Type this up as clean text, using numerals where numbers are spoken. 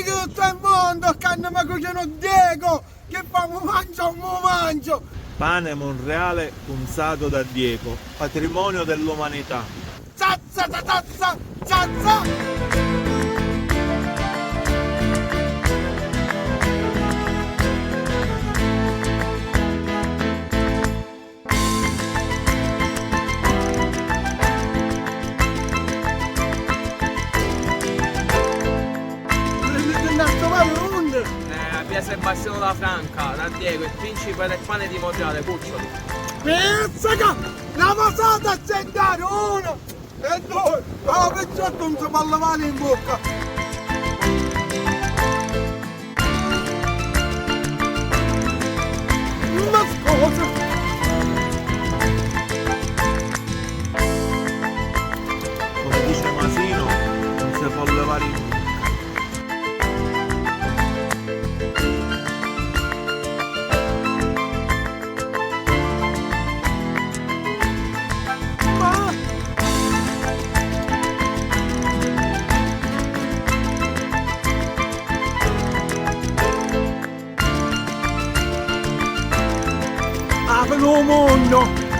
mica tutto il mondo che hanno mi cucino Diego, che famo mangia o mo mangio. Pane monreale cunzato da Diego, patrimonio dell'umanità. Zazza, zazza, zazza. Via Sebastiano la Franca, da Diego, il principe del pane di Monreale, cuccioli. Pizzica! La posata a sentare, uno e due! Ah, peccetto non si può lavare in bocca! Ma scusa! Come dice Masino, non si può levare in bocca. Apri un mondo!